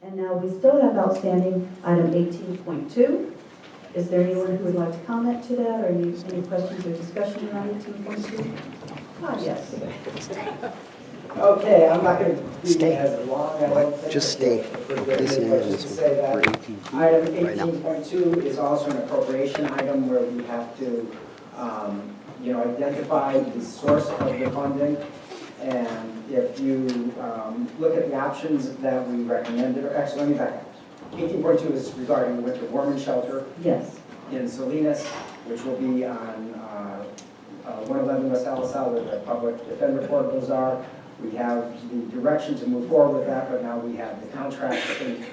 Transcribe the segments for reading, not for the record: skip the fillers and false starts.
And now we still have outstanding item 18.2. Is there anyone who would like to comment to that, or any questions or discussion around 18.2? Ah, yes. Okay, I'm not going to be as long. I don't think. Just stay. Listen But in just this to one say that for 18. item Right now. 18.2 is also an appropriation item where we have to, identify the source of the funding. And if you look at the options that we recommended, or actually, let me back up. 18.2 is regarding the winter warming shelter Yes. in Salinas, which will be on 111 West Alisal, where the public defender portables are. We have the direction to move forward with that, but now we have the contract. And,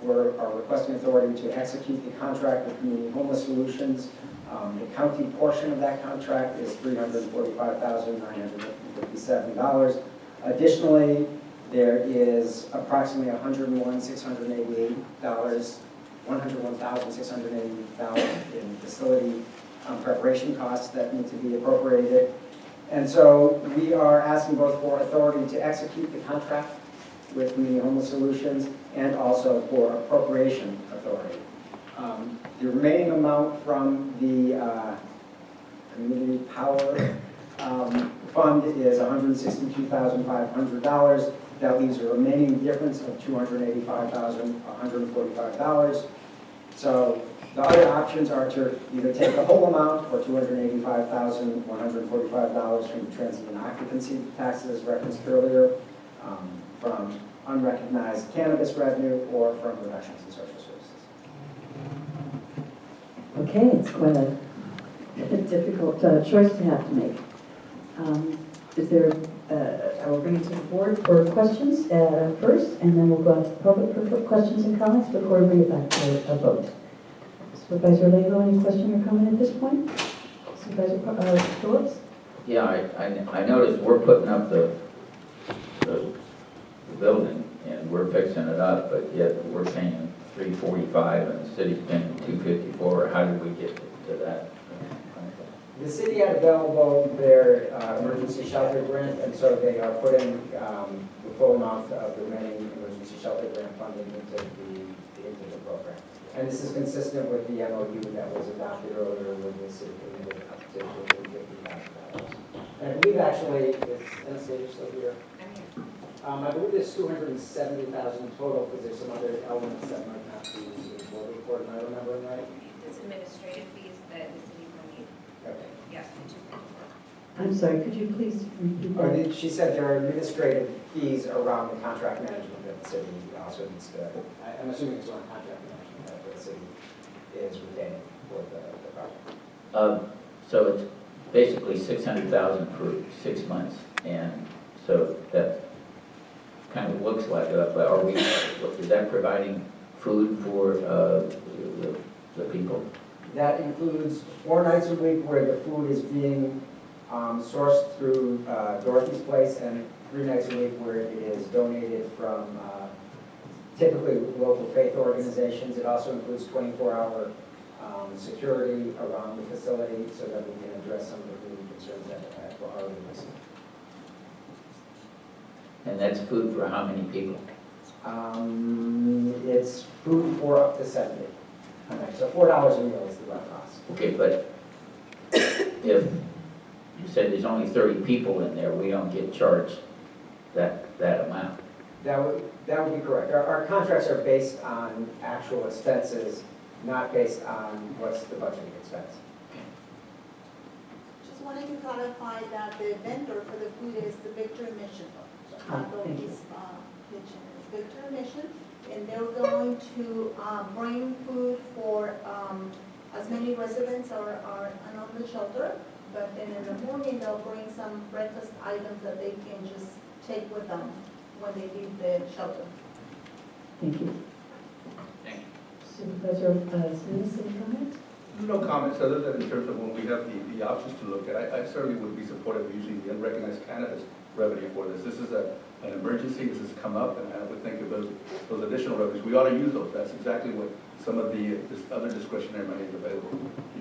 we're requesting authority to execute the contract with Community Homeless Solutions. The county portion of that contract is $345,957. Additionally, there is approximately $101,680 in facility preparation costs that need to be appropriated. And so we are asking both for authority to execute the contract with Community Homeless Solutions and also for appropriation authority. The remaining amount from the Community Power Fund is $162,500. That leaves a remaining difference of $285,145. So the other options are to either take the whole amount or $285,145 from the transient occupancy taxes referenced earlier, from unrecognized cannabis revenue, or from reductions in social services. Okay, it's quite a difficult choice to have to make. Is there, I will bring it to the board for questions first, and then we'll go out to the public for questions and comments before we bring it back to a vote. Supervisor Lego, any question or comment at this point? Supervisor Phillips? Yeah, I noticed we're putting up the building and we're fixing it up, but yet we're paying $345 and the city's paying $254. How did we get to that? The city had available their emergency shelter grant, and so they are putting the full amount of the remaining emergency shelter grant funding into the program. And this is consistent with the MOU that was adopted earlier with the city committed up to $250,000. And I believe actually, is Anastasia still here? I believe there's $270,000 total, because there's some other elements that might not be in the board report. Am I remembering right? It's administrative fees that the city will need. Okay. Yes. I'm sorry, could you please repeat that? She said there are administrative fees around the contract management that the city also needs to, I'm assuming it's around contract management that the city is retaining for the project. So it's basically $600,000 for 6 months, and so that kind of looks like but are we? Is that providing food for the people? That includes 4 nights a week where the food is being sourced through Dorothy's Place, and 3 nights a week where it is donated from typically local faith organizations. It also includes 24-hour security around the facility so that we can address some of the food concerns that are listed. And that's food for how many people? It's food for up to 70. Okay, so $4 a meal is the rough cost. Okay, but if you said there's only 30 people in there, we don't get charged that amount. That would be correct. Our contracts are based on actual expenses, not based on what's the budgeted expense. Just wanted to clarify that the vendor for the food is the Victor Mission. Thank you. Kitchen is Victor Mission, and they're going to bring food for as many residents are on the shelter, but then in the morning they'll bring some breakfast items that they can just take with them when they leave the shelter. Thank you. Thank you. Supervisor Salinas, any comment? No comments other than in terms of when we have the options to look at. I certainly would be supportive of using the unrecognized cannabis revenue for this. This is an emergency. This has come up, and I would think of those additional revenues. We ought to use those. That's exactly what some of the other discretionary money is available to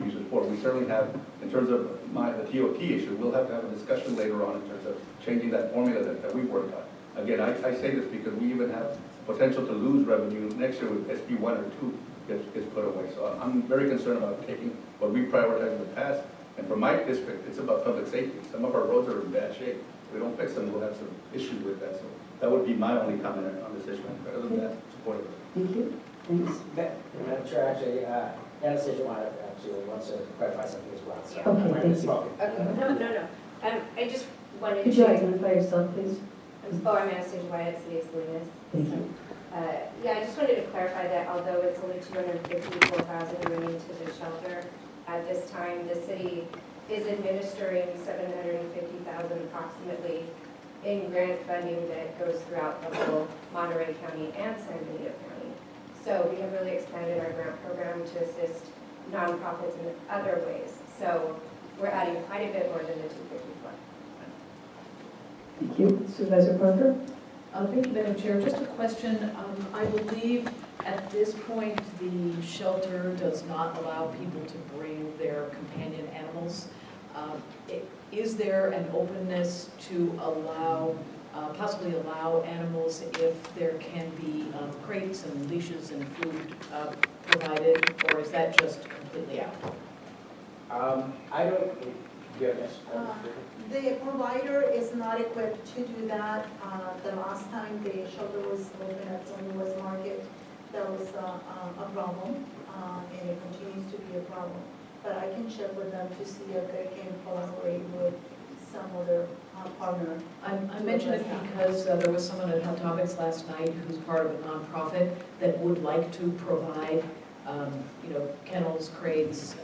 use it for. We certainly have, in terms of the TOT issue, we'll have to have a discussion later on in terms of changing that formula that we worked on. Again, I say this because we even have potential to lose revenue next year with SB 1 or 2 gets put away. So I'm very concerned about taking what we prioritized in the past. And for my district, it's about public safety. Some of our roads are in bad shape. If we don't fix them, we'll have some issues with that. So that would be my only comment on this issue. But other than that, supportive. Thank you. Thanks. Madam Chair, actually, Anastasia wants to clarify something as well. So Yeah. Okay, I'm going to thank you. smoke. No. I just wanted Could you to, identify yourself, please? I'm Anastasia Wyatt, City of Salinas. Thank you. Yeah, I just wanted to clarify that although it's only $254,000 remaining to the shelter, at this time, the city is administering $750,000 approximately in grant funding that goes throughout the whole Monterey County and San Benito County. So we have really expanded our grant program to assist nonprofits in other ways. So we're adding quite a bit more than the 254. Thank you. Supervisor Parker? Thank you, Madam Chair. Just a question. I believe at this point, the shelter does not allow people to bring their companion animals. Is there an openness to allow, possibly allow animals if there can be crates and leashes and food provided, or is that just completely out? I don't, goodness. The provider is not equipped to do that. The last time the shelter was open at San Luis Market, that was a problem, and it continues to be a problem. But I can check with them to see if they can collaborate with some other partner. I mention it because there was someone at Hot Topics last night who's part of a nonprofit that would like to provide, kennels, crates,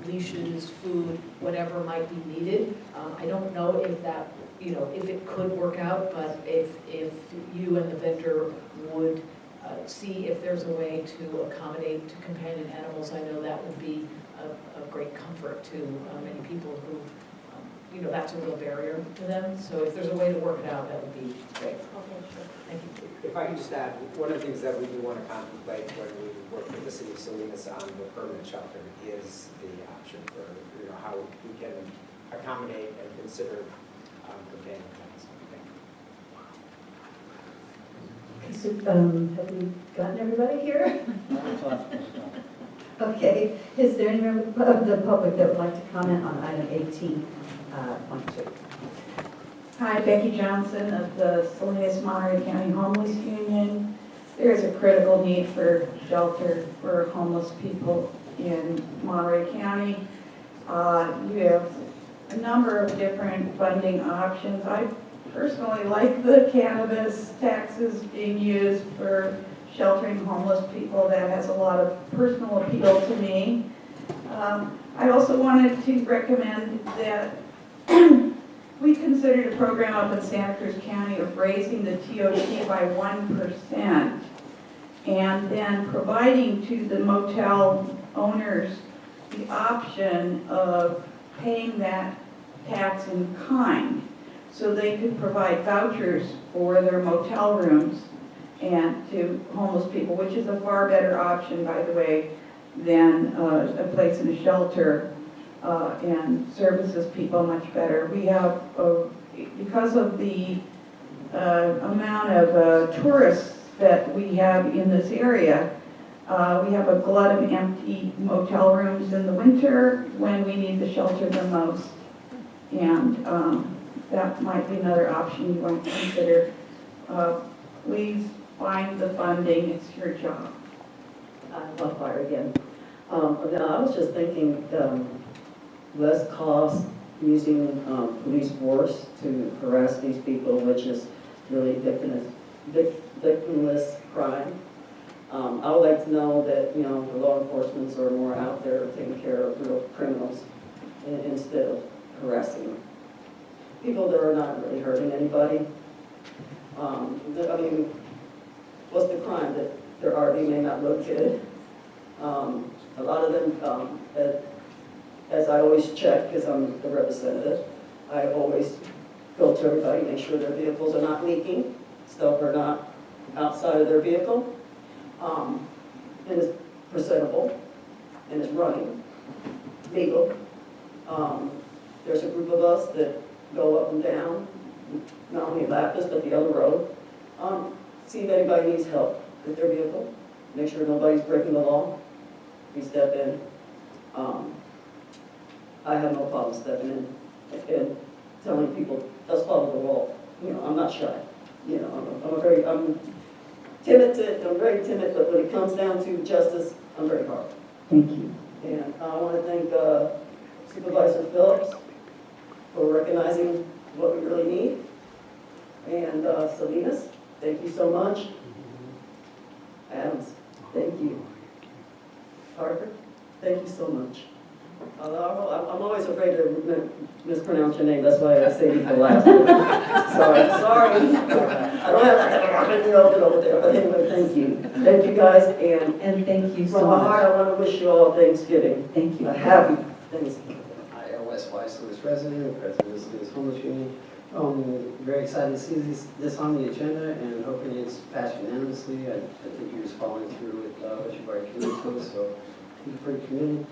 leashes, food, whatever might be needed. I don't know if that, if it could work out, but if you and the vendor would see if there's a way to accommodate to companion animals, I know that would be a great comfort to many people who, that's a real barrier to them. So if there's a way to work it out, that would be great. Okay, sure. Thank you. If I can just add, one of the things that we do want to contemplate when we work with the city of Salinas on the permanent shelter is the option for, how we can accommodate and consider companion pets. So, have we gotten everybody here? Okay. Is there any member of the public that would like to comment on item 18.2? Hi, Becky Johnson of the Salinas Monterey County Homeless Union. There is a critical need for shelter for homeless people in Monterey County. You have a number of different funding options. I personally like the cannabis taxes being used for sheltering homeless people. That has a lot of personal appeal to me. I also wanted to recommend that we considered a program up in Santa Cruz County of raising the TOT by 1% and then providing to the motel owners the option of paying that tax in kind, so they could provide vouchers for their motel rooms and to homeless people, which is a far better option, by the way, than a place in a shelter, and services people much better. We have, because of the amount of tourists that we have in this area, we have a glut of empty motel rooms in the winter when we need the shelter the most. And that might be another option you want to consider. Please find the funding, it's your job. I'll fire again. I was just thinking less cost using police force to harass these people, which is really victimless crime. I would like to know that, the law enforcement are more out there taking care of real criminals instead of harassing people that are not really hurting anybody. What's the crime? That their RV may not look good. A lot of them, as I always check, because I'm the representative, I always go to everybody, make sure their vehicles are not leaking, stuff are not outside of their vehicle, and it's presentable, and it's running, legal. There's a group of us that go up and down, not only Lapis, but the other road. see if anybody needs help with their vehicle, make sure nobody's breaking the law, we step in. I have no problem stepping in and telling people, let's follow the law. You know, I'm not shy. You know, I'm very timid, but when it comes down to justice, I'm very hard. Thank you. And I want to thank Supervisor Phillips for recognizing what we really need. And Salinas, thank you so much. Adams, thank you. Parker, thank you so much. I'm always afraid to mispronounce your name, that's why I say it for last. Sorry. I don't have that, over there, but anyway, thank you. Thank you guys, And thank you so from my heart, much. I want to wish you all Thanksgiving. Thank you. A happy Thanksgiving. Hi, West Weiss, Lewis resident, president of the Salinas Homeless Union. Very excited to see this on the agenda and hoping it's passed unanimously. I think you're just following through with what you've already committed to, so you're pretty committed.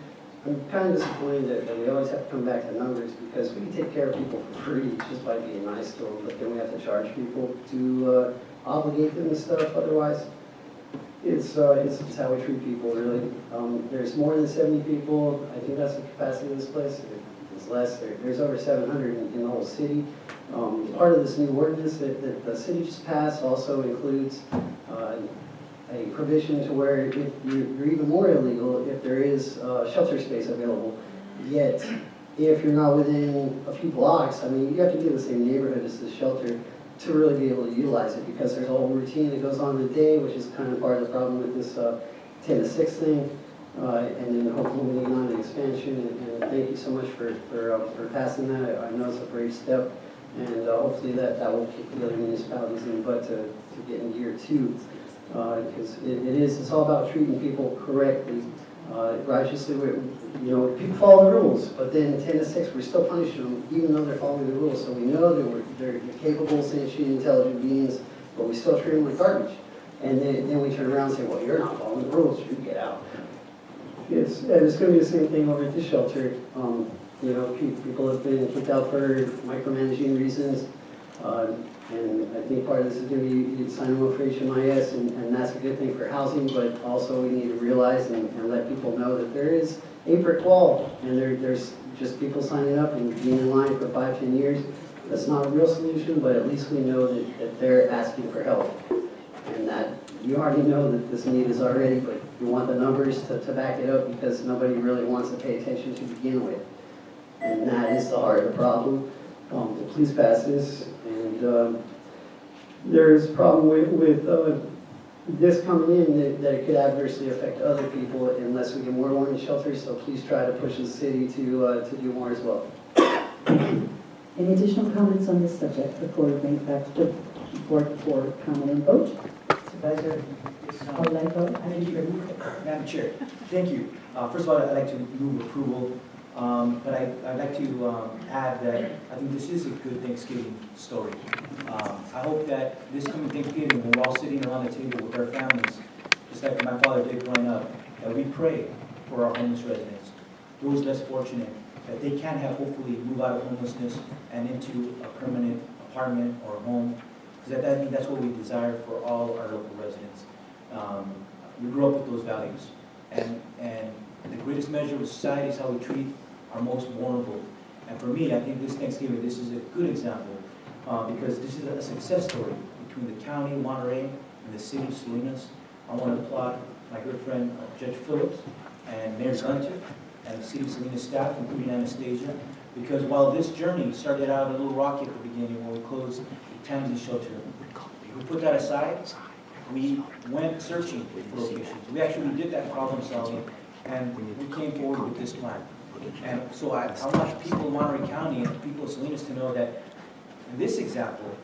I'm kind of disappointed that we always have to come back to numbers because we can take care of people for free just by being nice to them, but then we have to charge people to obligate them and stuff. Otherwise, it's how we treat people, really. There's more than 70 people. I think that's the capacity of this place. If it's less, there's over 700 in the whole city. Part of this new ordinance that the city just passed also includes a provision to where if you're even more illegal if there is shelter space available. Yet, if you're not within a few blocks, I mean, you have to be in the same neighborhood as the shelter to really be able to utilize it because there's a whole routine that goes on in the day, which is kind of part of the problem with this 10 to 6 thing. And then hopefully moving on to expansion. And thank you so much for passing that. I know it's a brave step. And hopefully that will kick the other municipalities in the butt to get in gear too. Because it's all about treating people correctly, righteously. People follow the rules, but then 10 to 6, we're still punishing them even though they're following the rules. So we know that they're capable, sentient, intelligent beings, but we still treat them like garbage. And then we turn around and say, well, you're not following the rules, you get out. It's going to be the same thing over at the shelter. People have been kicked out for micromanaging reasons. And I think part of this is going to be signing up for HMIS, and that's a good thing for housing, but also we need to realize and let people know that there is a brick wall, and there's just people signing up and being in line for 5-10 years. That's not a real solution, but at least we know that they're asking for help, and that you already know that this need is already, but you want the numbers to back it up because nobody really wants to pay attention to begin with. And that is the heart of the problem. Please pass this. And there's a problem with this coming in that it could adversely affect other people unless we get more women's shelters. So please try to push the city to do more as well. Any additional comments on this subject before we bring it back to the board for comment and vote? Supervisor Orlando? Madam Chair, thank you. First of all, I'd like to move approval, but I'd like to add that I think this is a good Thanksgiving story. I hope that this coming Thanksgiving, when we're all sitting around the table with our families, just like my father did growing up, that we pray for our homeless residents, those less fortunate, that they can hopefully move out of homelessness and into a permanent apartment or a home, because I think that's what we desire for all our local residents. We grew up with those values, and the greatest measure of society is how we treat our most vulnerable. And for me, I think this Thanksgiving, this is a good example, because this is a success story between the county, Monterey, and the city of Salinas. I want to applaud my good friend, Judge Phillips, and Mayor Gunter, and the city of Salinas staff, including Anastasia, because while this journey started out a little rocky at the beginning when we closed the Tansy shelter, we put that aside. We went searching for locations. We actually did that problem solving, and we came forward with this plan. And so I want people of Monterey County and people of Salinas to know that in this example,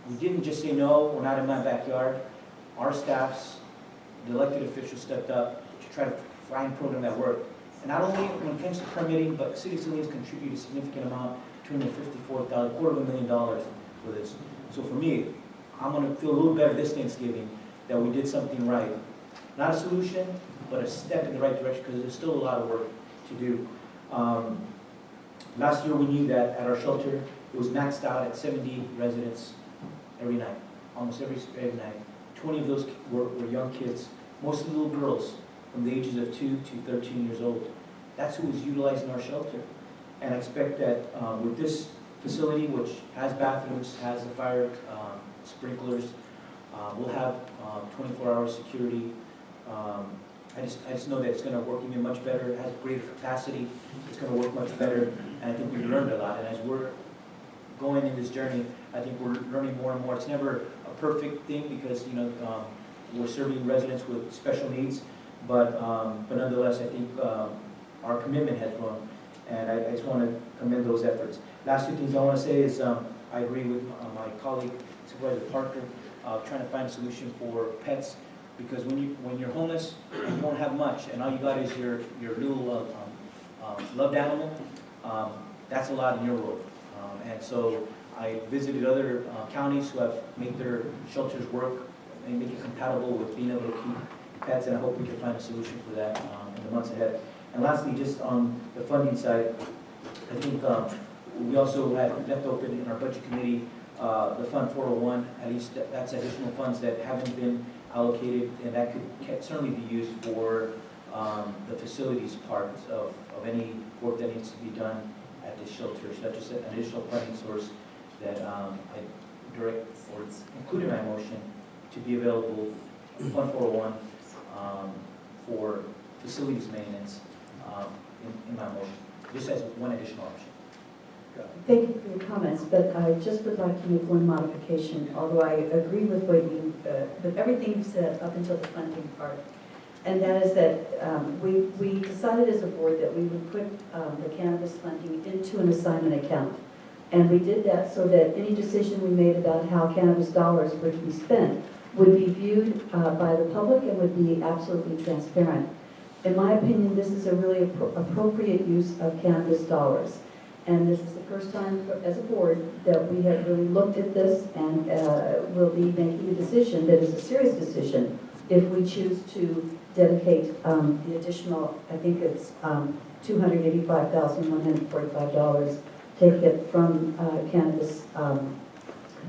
we didn't just say, no, we're not in my backyard. Our staffs, the elected officials stepped up to try to find a program that worked. And not only when it comes to permitting, but the city of Salinas contributed a significant amount, $254,000, $250,000 for this. So for me, I'm going to feel a little better this Thanksgiving that we did something right. Not a solution, but a step in the right direction, because there's still a lot of work to do. Last year we knew that at our shelter, it was maxed out at 70 residents every night, almost every night. 20 of those were young kids, mostly little girls from the ages of 2 to 13 years old. That's who was utilizing our shelter. And I expect that with this facility, which has bathrooms, has the fire sprinklers, we'll have 24-hour security. I just know that it's going to work even much better. It has greater capacity. It's going to work much better. And I think we've learned a lot. And as we're going in this journey, I think we're learning more and more. It's never a perfect thing because we're serving residents with special needs. But nonetheless, I think our commitment has grown. And I just want to commend those efforts. Last two things I want to say is I agree with my colleague, Supervisor Parker, trying to find a solution for pets. Because when you're homeless and you don't have much, and all you got is your little loved animal, that's a lot in your world. And so I visited other counties who have made their shelters work and make it compatible with being able to keep pets, and I hope we can find a solution for that in the months ahead. And lastly, just on the funding side, I think we also had left open in our budget committee the Fund 401, at least that's additional funds that haven't been allocated, and that could certainly be used for the facilities part of any work that needs to be done at the shelter. So that's just an additional funding source that I direct or include in my motion to be available, Fund 401, for facilities maintenance in my motion, just as one additional option. Thank you for your comments, but I just would like to make one modification, although I agree with what you, with everything you've said up until the funding part. And that is that we decided as a board that we would put the cannabis funding into an assignment account. And we did that so that any decision we made about how cannabis dollars were to be spent would be viewed by the public and would be absolutely transparent. In my opinion, this is a really appropriate use of cannabis dollars. And this is the first time as a board that we have really looked at this and will be making a decision that is a serious decision if we choose to dedicate the additional, I think it's $285,145, take it from cannabis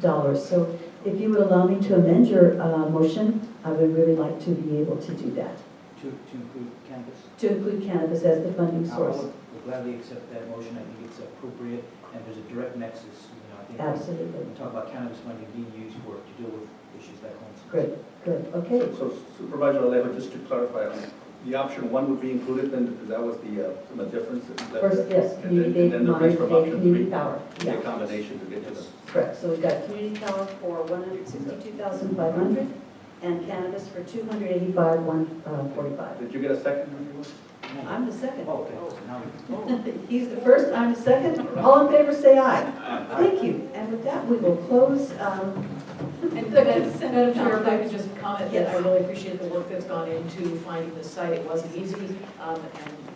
dollars. So if you would allow me to amend your motion, I would really like to be able to do that. To include cannabis? To include cannabis as the funding source. I would gladly accept that motion. I think it's appropriate, and there's a direct nexus. I think Absolutely. we talk about cannabis funding being used to deal with issues like homelessness. Good, good, okay. So Supervisor Alejo, just to clarify, the option one would be included then, because that was the difference? First, yes, And community then the monitoring, rest from option community three, power. the Yeah, combination to get to the. correct. So we've got community power for 162,500 and cannabis for 285,145. Did you get a second? I'm the second. Oh, okay. So now He's the first, I'm the second. All in favor, say aye. Thank you. And with that, we will close. And Madam Chair, if I could just comment that I Yes. really appreciate the work that's gone into finding the site. It wasn't easy, and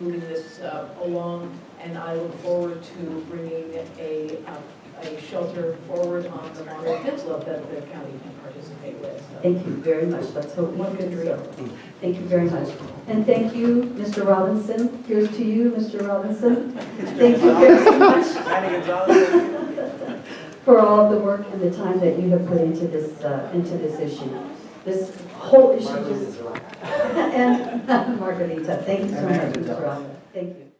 moving this along, and I look forward to bringing a shelter forward on the Monterey Peninsula that the county can participate with. So, Thank you very much. Let's hope we one can good do dream. so. Thank you very much. And thank you, Mr. Robinson. Here's to you, Mr. Robinson. Thank you very much for all of the work and the time that you have put into this issue. This whole issue just... and Margarita, thank you so much, Mr. Robinson. Thank you.